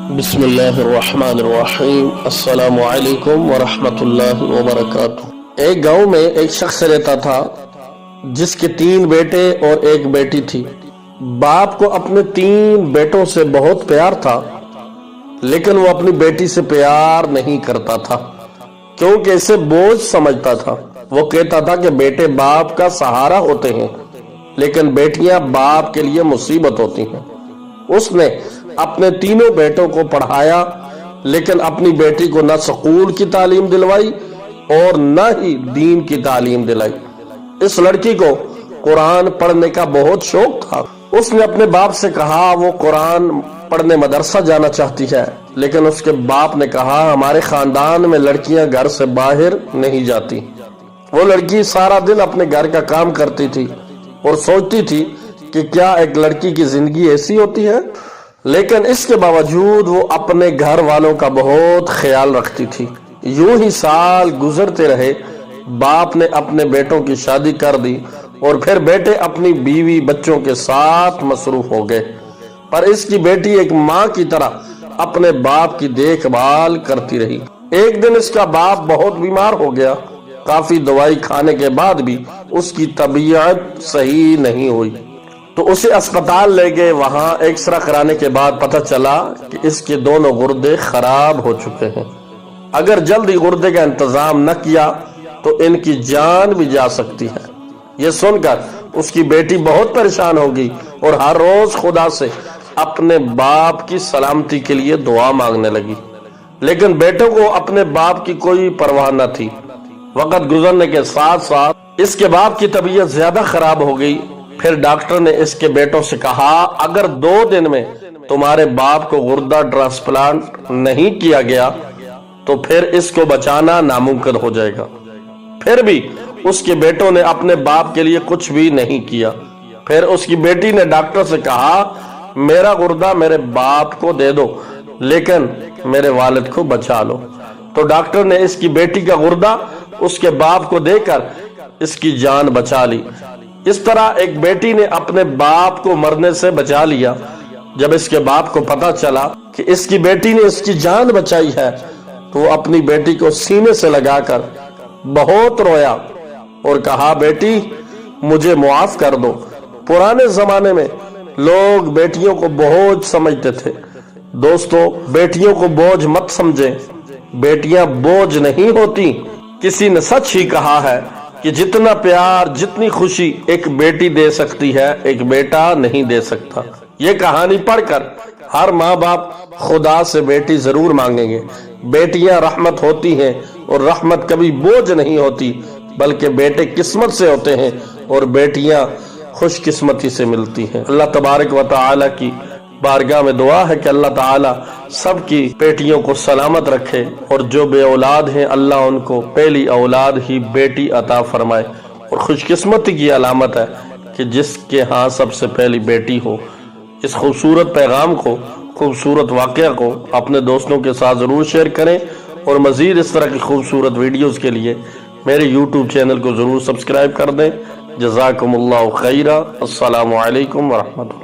بسم اللہ الرحمن الرحیم۔ السلام علیکم ورحمۃ اللہ وبرکاتہ۔ ایک گاؤں میں ایک شخص رہتا تھا جس کے 3 بیٹے اور 1 بیٹی تھی۔ باپ کو اپنے 3 بیٹوں سے بہت پیار تھا، لیکن وہ اپنی بیٹی سے پیار نہیں کرتا تھا کیونکہ اسے بوجھ سمجھتا تھا۔ وہ کہتا تھا کہ بیٹے باپ کا سہارا ہوتے ہیں، لیکن بیٹیاں باپ کے لیے مصیبت ہوتی ہیں۔ اس نے اپنے 3 بیٹوں کو پڑھایا، لیکن اپنی بیٹی کو نہ سکول کی تعلیم دلوائی اور نہ ہی دین کی تعلیم دلائی۔ اس لڑکی کو قرآن پڑھنے کا بہت شوق تھا۔ اس نے اپنے باپ سے کہا وہ قرآن پڑھنے مدرسہ جانا چاہتی ہے، لیکن اس کے باپ نے کہا ہمارے خاندان میں لڑکیاں گھر سے باہر نہیں جاتی۔ وہ لڑکی سارا دن اپنے گھر کا کام کرتی تھی اور سوچتی تھی کہ کیا ایک لڑکی کی زندگی ایسی ہوتی ہے، لیکن اس کے باوجود وہ اپنے گھر والوں کا بہت خیال رکھتی تھی۔ یوں ہی سال گزرتے رہے۔ باپ نے اپنے بیٹوں کی شادی کر دی اور پھر بیٹے اپنی بیوی بچوں کے ساتھ مصروف ہو گئے، پر اس کی بیٹی ایک ماں کی طرح اپنے باپ کی دیکھ بھال کرتی رہی۔ ایک دن اس کا باپ بہت بیمار ہو گیا۔ کافی دوائی کھانے کے بعد بھی اس کی طبیعت صحیح نہیں ہوئی تو اسے اسپتال لے گئے۔ وہاں ایکسرے کرانے کے بعد پتہ چلا کہ اس کے دونوں گردے خراب ہو چکے ہیں۔ اگر جلدی گردے کا انتظام نہ کیا تو ان کی جان بھی جا سکتی ہے۔ یہ سن کر اس کی بیٹی بہت پریشان ہوگی اور ہر روز خدا سے اپنے باپ کی سلامتی کے لیے دعا مانگنے لگی، لیکن بیٹوں کو اپنے باپ کی کوئی پرواہ نہ تھی۔ وقت گزرنے کے ساتھ ساتھ اس کے باپ کی طبیعت زیادہ خراب ہو گئی۔ پھر ڈاکٹر نے اس کے بیٹوں سے کہا اگر 2 دن میں تمہارے باپ کو گردہ ٹرانسپلانٹ نہیں کیا گیا تو پھر اس کو بچانا ناممکن ہو جائے گا۔ پھر بھی اس کے بیٹوں نے اپنے باپ کے لیے کچھ بھی نہیں کیا۔ پھر اس کی بیٹی نے ڈاکٹر سے کہا میرا گردہ میرے باپ کو دے دو، لیکن میرے والد کو بچا لو۔ تو ڈاکٹر نے اس کی بیٹی کا گردہ اس کے باپ کو دے کر اس کی جان بچا لی۔ اس طرح ایک بیٹی نے اپنے باپ کو مرنے سے بچا لیا۔ جب اس کے باپ کو پتا چلا کہ اس کی بیٹی نے اس کی جان بچائی ہے تو وہ اپنی بیٹی کو سینے سے لگا کر بہت رویا اور کہا بیٹی مجھے معاف کر دو۔ پرانے زمانے میں لوگ بیٹیوں کو بوجھ سمجھتے تھے۔ دوستو، بیٹیوں کو بوجھ مت سمجھیں، بیٹیاں بوجھ نہیں ہوتی۔ کسی نے سچ ہی کہا ہے کہ جتنا پیار جتنی خوشی ایک بیٹی دے سکتی ہے ایک بیٹا نہیں دے سکتا۔ یہ کہانی پڑھ کر ہر ماں باپ خدا سے بیٹی ضرور مانگیں گے۔ بیٹیاں رحمت ہوتی ہیں اور رحمت کبھی بوجھ نہیں ہوتی، بلکہ بیٹے قسمت سے ہوتے ہیں اور بیٹیاں خوش قسمتی سے ملتی ہیں۔ اللہ تبارک و تعالی کی بارگاہ میں دعا ہے کہ اللہ تعالی سب کی بیٹیوں کو سلامت رکھے، اور جو بے اولاد ہیں اللہ ان کو پہلی اولاد ہی بیٹی عطا فرمائے۔ اور خوش قسمتی کی علامت ہے کہ جس کے ہاں سب سے پہلی بیٹی ہو۔ اس خوبصورت پیغام کو، خوبصورت واقعہ کو اپنے دوستوں کے ساتھ ضرور شیئر کریں، اور مزید اس طرح کی خوبصورت ویڈیوز کے لیے میرے YouTube چینل کو ضرور سبسکرائب کر دیں۔ جزاکم اللہ خیرہ۔ السلام علیکم ورحمۃ اللہ۔